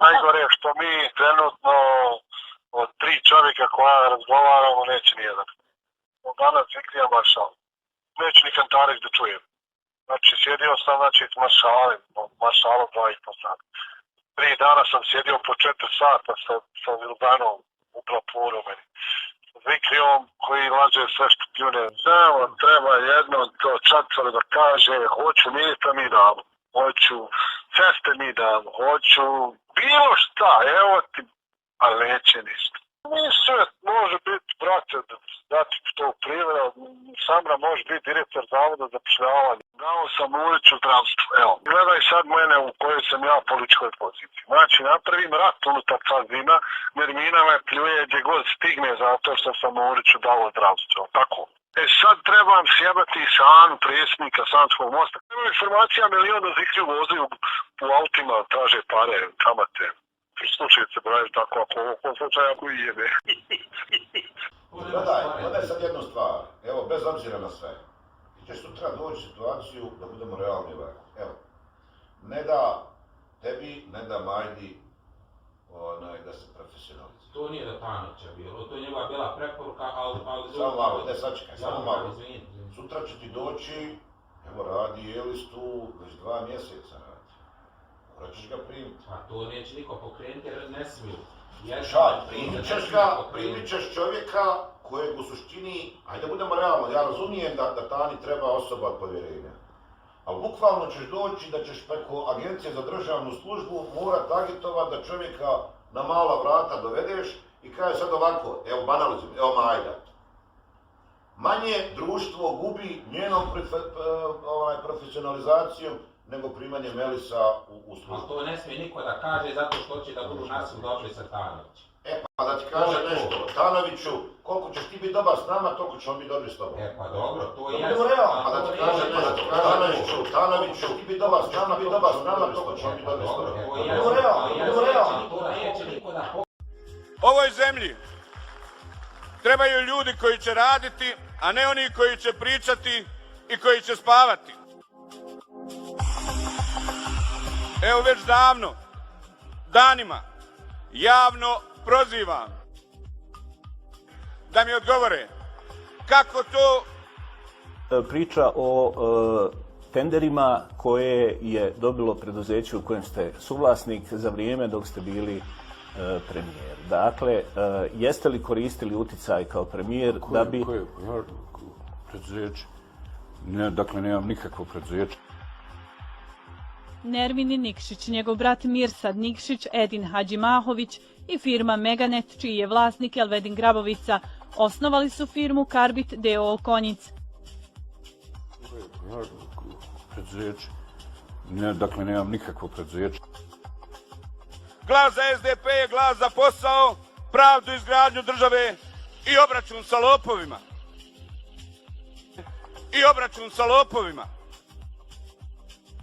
Najgore je što mi trenutno od 3 čovjeka koja razgovaramo neće nijedan. Danas Vikrija Maršal. Neću ni Kantarić da čujem. Znači, sjedio sam, s Maršalom 2,5 sata. 3 dana sam sjedio po 4 sata sa Vildanom u Plapuru meni. S Vikrijom koji laže sve što pljune. Samo treba jedno to čatvore da kaže, hoću ministra mi damo. Hoću ceste mi damo. Hoću bilo šta, evo ti, ali neće ništa. Mi sve može biti, brate, dati to primjera, Samra može biti direktor zavoda za zapošljavanje. Dao sam ulicu zdravstvu, evo. Gledaj sad mene u kojoj sam ja u političkoj poziciji. Znači, napravim rat unutar Kazina, Nermina me pljuje gdje god stigne zato što sam ulicu dao zdravstvu, tako. Sad trebam sjebati Sanu, predsjednika Sanskog mosta. Ima informacija miliona Zikriju vozi u autima, traže pare, kamate. Slučajte se, bravi, tako, ako u slučaju ako i jebe. Gledaj sad jednu stvar, evo, bez obzira na sve. Ti ćeš sutra doći situaciju da budemo realni ovako. Evo, ne da tebi, ne da Majdi, da se profesionalizuje. To nije da Tanovića bilo, to je njegova bila preporuka, ali... Samo malo, ne sačekaj, samo malo. Sutra će ti doći, evo radi Elistu, već 2 mjeseca radi. Morat ćeš ga primiti. A to neće niko pokrenuti jer ne smiju. Primit ćeš čovjeka kojeg u suštini, ajde da budemo realno, ja razumijem da Tani treba osoba od povjerenja. Ali bukvalno ćeš doći da ćeš preko Agencije za državnu službu morat agitovati da čovjeka na mala vrata dovedeš i kaže sad ovako, evo banalizujem, evo Majda. Manje društvo gubi njenom profesionalizacijom nego primanje Melisa u službu. Ali to ne smije niko da kaže zato što će da budu nas dobri sa Tanovićem. Pa da ti kaže nešto, Tanoviću, koliko ćeš ti biti dobar s nama, toliko ćemo biti dobri s tobom. Pa dobro, to je jasno. Pa da ti kaže nešto, Tanoviću, ti biti dobar s nama, toliko ćemo biti dobri s tobom. To neće niko da... Ovoj zemlji trebaju ljudi koji će raditi, a ne oni koji će pričati i koji će spavati. Evo već davno, danima, javno prozivam da mi odgovore kako to... Priča o tenderima koje je dobilo preduzeće u kojem ste suvlasnik za vrijeme dok ste bili premijer. Dakle, jeste li koristili uticaj kao premijer da bi... Koje preduzeće? Dakle, nemam nikakvo preduzeće. Nermin Nikšić, njegov brat Mirsad Nikšić, Edin Hadžimahović i firma Meganet, čiji je vlasnik Elvedin Grabovica, osnovali su firmu Karbit d.o.o. Konjic. Preduzeće? Dakle, nemam nikakvo preduzeće. Glas za SDP je glas za posao, pravdu i izgradnju države i obračun sa lopovima.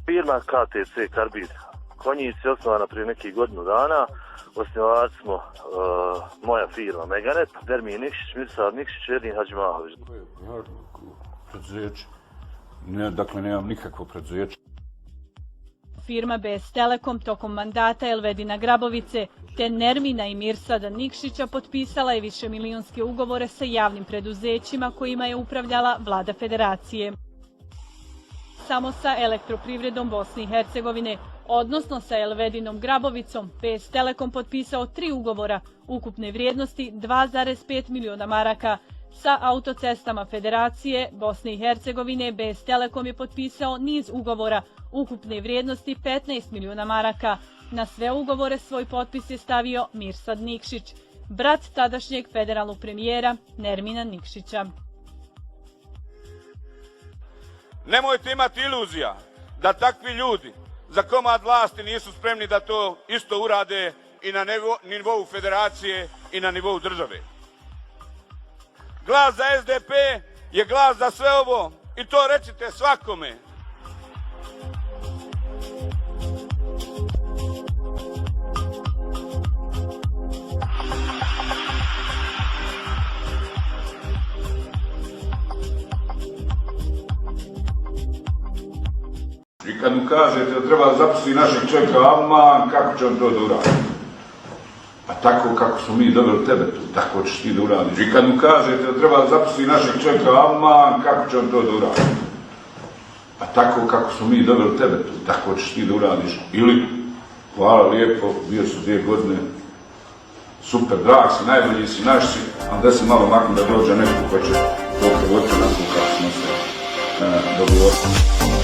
Firma KTC Karbid Konjic je osnovana prije nekih godinu dana. Osnivači smo moja firma Meganet, Nermin Nikšić, Mirsad Nikšić, Edin Hadžimahović. Preduzeće? Dakle, nemam nikakvo preduzeće. Firma BS Telekom tokom mandata Elvedina Grabovice te Nermina i Mirsada Nikšića potpisala je višemilijonske ugovore sa javnim preduzećima kojima je upravljala vlada federacije. Samo sa Elektroprivredom Bosne i Hercegovine, odnosno sa Elvedinom Grabovicom, BS Telekom potpisao 3 ugovora ukupne vrijednosti 2,5 miliona maraka. Sa autocestama Federacije Bosne i Hercegovine BS Telekom je potpisao niz ugovora ukupne vrijednosti 15 miliona maraka. Na sve ugovore svoj potpis je stavio Mirsad Nikšić, brat tadašnjeg federalnog premijera Nermina Nikšića. Nemojte imati iluzija da takvi ljudi za komad vlasti nisu spremni da to isto urade i na nivou federacije i na nivou države. Glas za SDP je glas za sve ovo i to recite svakome. I kad mu kažete da treba zaposliti našeg čovjeka, aman, kako će on to da uradi? A tako kako smo mi doveli tebe tu, tako ćeš ti da uradiš. I kad mu kažete da treba zaposliti našeg čovjeka, aman, kako će on to da uradi? A tako kako smo mi doveli tebe tu, tako ćeš ti da uradiš. Ili, hvala lijepo, bio su 2 godine, super, drag si, najbolji si, naš si, ali da se malo maknu da dođe neko ko će to prevoditi na kako smo se dogovoriti.